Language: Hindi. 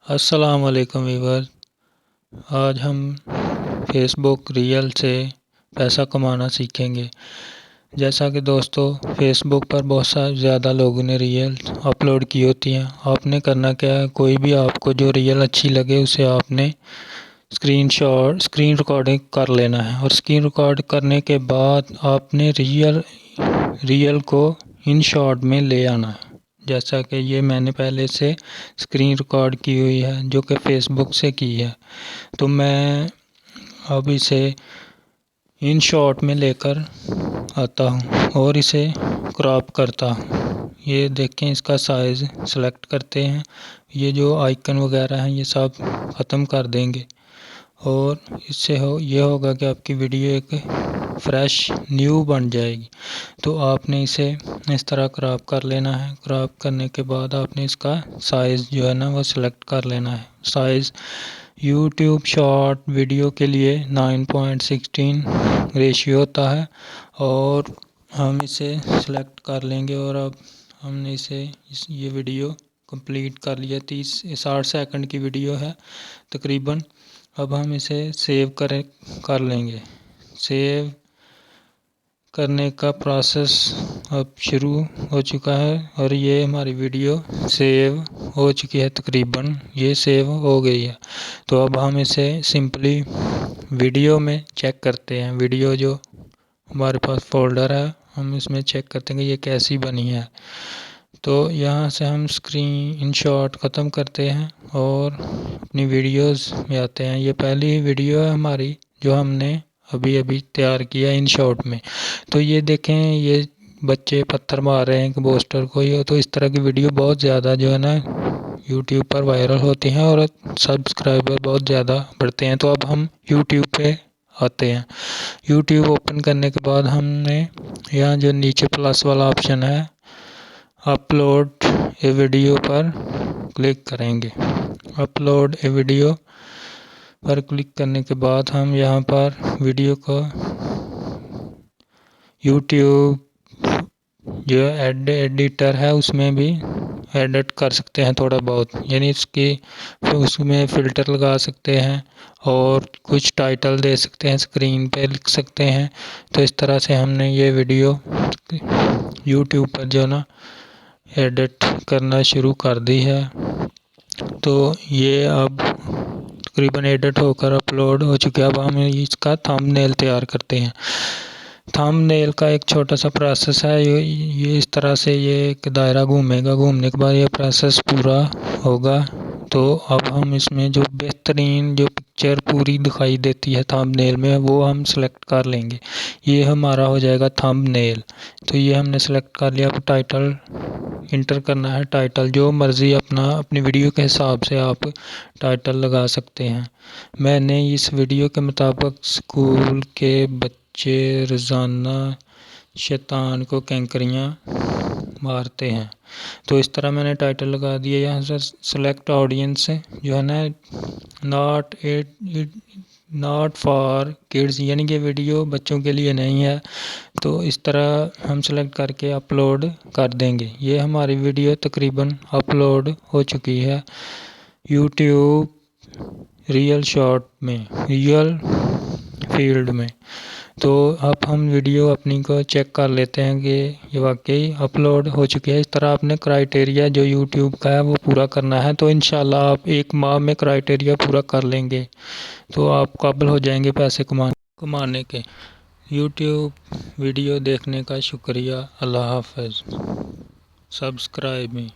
अस्सलाम वालेकुम वीवर। आज हम फेसबुक रील से पैसा कमाना सीखेंगे। जैसा कि दोस्तों, फेसबुक पर बहुत ज़्यादा लोगों ने रील अपलोड की होती हैं। आपने करना क्या है, कोई भी आपको जो रील अच्छी लगे उसे आपने स्क्रीन रिकॉर्डिंग कर लेना है और स्क्रीन रिकॉर्ड करने के बाद आपने रील को इन शॉट में ले आना है। जैसा कि ये मैंने पहले से स्क्रीन रिकॉर्ड की हुई है जो कि फेसबुक से की है, तो मैं अब इसे इन शॉट में लेकर आता हूँ और इसे क्रॉप करता हूँ। ये देखें, इसका साइज़ सेलेक्ट करते हैं। ये जो आइकन वगैरह हैं ये सब ख़त्म कर देंगे और इससे ये होगा कि आपकी वीडियो एक फ्रेश न्यू बन जाएगी। तो आपने इसे इस तरह क्रॉप कर लेना है। क्रॉप करने के बाद आपने इसका साइज़ जो है ना वो सिलेक्ट कर लेना है। साइज़ यूट्यूब शॉर्ट वीडियो के लिए 9:16 रेशियो होता है और हम इसे सिलेक्ट कर लेंगे और अब हमने ये वीडियो कंप्लीट कर लिया। 60 सेकंड की वीडियो है तकरीबन। अब हम इसे सेव कर लेंगे। सेव करने का प्रोसेस अब शुरू हो चुका है और ये हमारी वीडियो सेव हो चुकी है। तकरीबन ये सेव हो गई है। तो अब हम इसे सिंपली वीडियो में चेक करते हैं। वीडियो जो हमारे पास फोल्डर है, हम इसमें चेक करते हैं कि ये कैसी बनी है। तो यहाँ से हम स्क्रीन शॉट ख़त्म करते हैं और अपनी वीडियोस में आते हैं। ये पहली ही वीडियो है हमारी जो हमने अभी तैयार किया इन शॉट में। तो ये देखें, ये बच्चे पत्थर मार रहे हैं एक पोस्टर को। ये तो इस तरह की वीडियो बहुत ज़्यादा जो है ना यूट्यूब पर वायरल होती हैं और सब्सक्राइबर बहुत ज़्यादा बढ़ते हैं। तो अब हम यूट्यूब पे आते हैं। यूट्यूब ओपन करने के बाद हमने यहाँ जो नीचे प्लस वाला ऑप्शन है, अपलोड ए वीडियो पर क्लिक करेंगे। अपलोड ए वीडियो पर क्लिक करने के बाद हम यहाँ पर वीडियो को यूट्यूब जो एडिटर है उसमें भी एडिट कर सकते हैं थोड़ा बहुत, यानी उसमें फ़िल्टर लगा सकते हैं और कुछ टाइटल दे सकते हैं, स्क्रीन पे लिख सकते हैं। तो इस तरह से हमने ये वीडियो यूट्यूब पर जो ना एडिट करना शुरू कर दी है। तो ये अब तकरीबन एडिट होकर अपलोड हो चुका है। अब हम इसका थंबनेल तैयार करते हैं। थंबनेल का एक छोटा सा प्रोसेस है। ये इस तरह से ये एक दायरा घूमेगा, घूमने के बाद ये प्रोसेस पूरा होगा। तो अब हम इसमें जो बेहतरीन जो पिक्चर पूरी दिखाई देती है थंबनेल में, वो हम सेलेक्ट कर लेंगे। ये हमारा हो जाएगा थंबनेल। तो ये हमने सेलेक्ट कर लिया। अब टाइटल इंटर करना है। टाइटल जो मर्ज़ी अपनी वीडियो के हिसाब से आप टाइटल लगा सकते हैं। मैंने इस वीडियो के मुताबिक स्कूल के बच्चे रोज़ाना शैतान को कैंकरियाँ मारते हैं। तो इस तरह मैंने टाइटल लगा दिया। यहाँ से सेलेक्ट ऑडियंस जो है ना, नॉट फॉर किड्स, यानी कि वीडियो बच्चों के लिए नहीं है। तो इस तरह हम सेलेक्ट करके अपलोड कर देंगे। ये हमारी वीडियो तकरीबन अपलोड हो चुकी है यूट्यूब रियल शॉट में, रियल फील्ड में। तो अब हम वीडियो अपनी को चेक कर लेते हैं कि ये वाकई अपलोड हो चुकी है। इस तरह आपने क्राइटेरिया जो यूट्यूब का है वो पूरा करना है। तो इंशाल्लाह आप 1 माह में क्राइटेरिया पूरा कर लेंगे तो आप काबिल हो जाएंगे पैसे कमाने के। यूट्यूब वीडियो देखने का शुक्रिया। अल्लाह हाफ़िज़। सब्सक्राइब मी।